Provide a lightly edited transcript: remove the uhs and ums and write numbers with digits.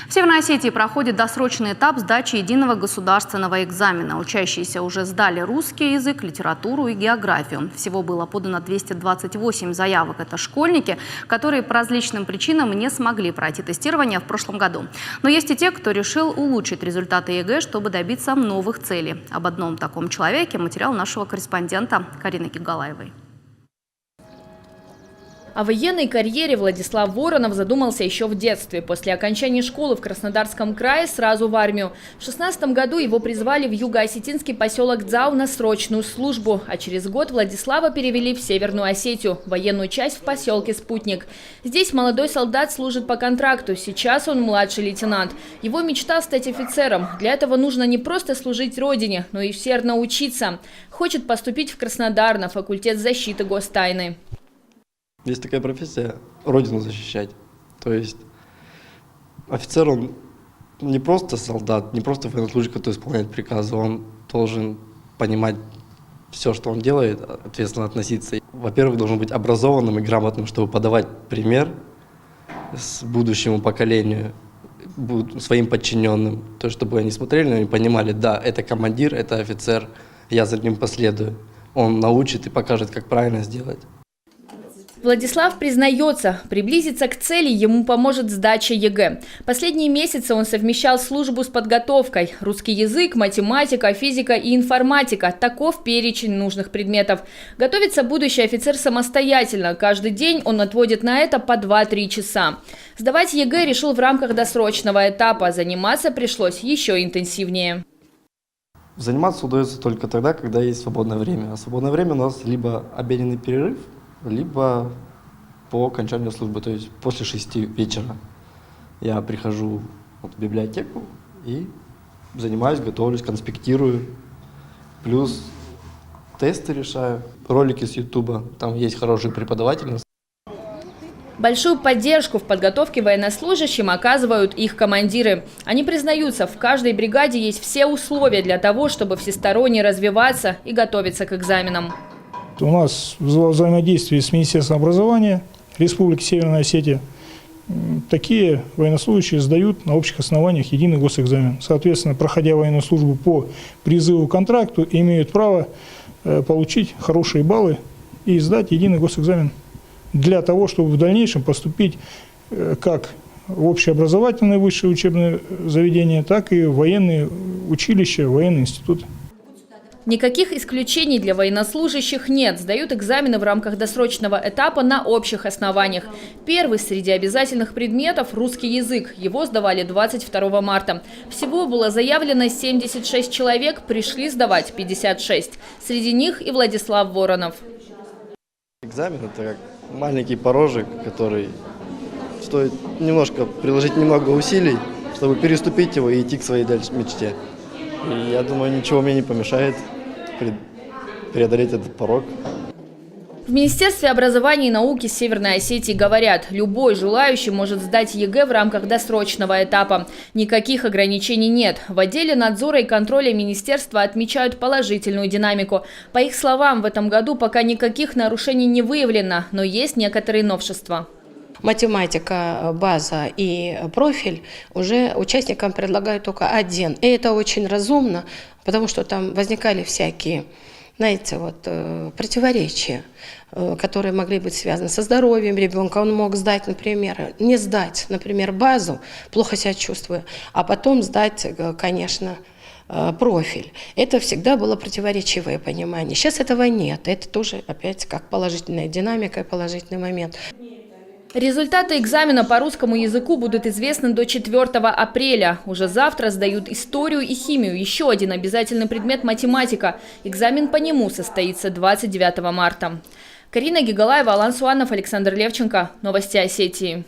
В Северной Осетии проходит досрочный этап сдачи единого государственного экзамена. Учащиеся уже сдали русский язык, литературу и географию. Всего было подано 228 заявок. Это школьники, которые по различным причинам не смогли пройти тестирование в прошлом году. Но есть и те, кто решил улучшить результаты ЕГЭ, чтобы добиться новых целей. Об одном таком человеке материал нашего корреспондента Карины Гигалаевой. О военной карьере Владислав Воронов задумался еще в детстве. После окончания школы в Краснодарском крае сразу в армию. В 2016 году его призвали в юго-осетинский поселок Дзау на срочную службу. А через год Владислава перевели в Северную Осетию, военную часть в поселке Спутник. Здесь молодой солдат служит по контракту. Сейчас он младший лейтенант. Его мечта – стать офицером. Для этого нужно не просто служить родине, но и усердно учиться. Хочет поступить в Краснодар на факультет защиты гостайны. Есть такая профессия – родину защищать. То есть офицер, он не просто солдат, не просто военнослужащий, который исполняет приказы, он должен понимать все, что он делает, ответственно относиться. Во-первых, должен быть образованным и грамотным, чтобы подавать пример будущему поколению, своим подчиненным. То есть, чтобы они смотрели на него и понимали, да, это командир, это офицер, я за ним последую. Он научит и покажет, как правильно сделать. Владислав признается, приблизиться к цели ему поможет сдача ЕГЭ. Последние месяцы он совмещал службу с подготовкой. Русский язык, математика, физика и информатика – таков перечень нужных предметов. Готовится будущий офицер самостоятельно. Каждый день он отводит на это по 2-3 часа. Сдавать ЕГЭ решил в рамках досрочного этапа. Заниматься пришлось еще интенсивнее. Заниматься удается только тогда, когда есть свободное время. А свободное время у нас либо обеденный перерыв, либо по окончанию службы, то есть после 6 вечера. Я прихожу в библиотеку и занимаюсь, готовлюсь, конспектирую. Плюс тесты решаю, ролики с Ютуба, там есть хорошие преподаватели. Большую поддержку в подготовке военнослужащим оказывают их командиры. Они признаются, в каждой бригаде есть все условия для того, чтобы всесторонне развиваться и готовиться к экзаменам. У нас в взаимодействии с Министерством образования Республики Северная Осетия такие военнослужащие сдают на общих основаниях единый госэкзамен. Соответственно, проходя военную службу по призыву к контракту, имеют право получить хорошие баллы и сдать единый госэкзамен для того, чтобы в дальнейшем поступить как в общеобразовательные высшие учебные заведения, так и в военные училища, военные институты. Никаких исключений для военнослужащих нет. Сдают экзамены в рамках досрочного этапа на общих основаниях. Первый среди обязательных предметов – русский язык. Его сдавали 22 марта. Всего было заявлено 76 человек, пришли сдавать 56. Среди них и Владислав Воронов. Экзамен – это как маленький порожек, который стоит приложить немного усилий, чтобы переступить его и идти к своей дальше мечте. И я думаю, ничего мне не помешает преодолеть этот порог. В Министерстве образования и науки Северной Осетии говорят, любой желающий может сдать ЕГЭ в рамках досрочного этапа. Никаких ограничений нет. В отделе надзора и контроля министерства отмечают положительную динамику. По их словам, в этом году пока никаких нарушений не выявлено, но есть некоторые новшества. Математика, база и профиль уже участникам предлагают только один. И это очень разумно, потому что там возникали всякие, знаете, противоречия, которые могли быть связаны со здоровьем ребенка. Он мог сдать, например, не сдать, например, базу, плохо себя чувствуя, а потом сдать, конечно, профиль. Это всегда было противоречивое понимание. Сейчас этого нет. Это тоже опять как положительная динамика и положительный момент. Результаты экзамена по русскому языку будут известны до 4 апреля. Уже завтра сдают историю и химию. Еще один обязательный предмет – математика. Экзамен по нему состоится 29 марта. Карина Гигалаева, Алан Суанов, Александр Левченко. Новости Осетии.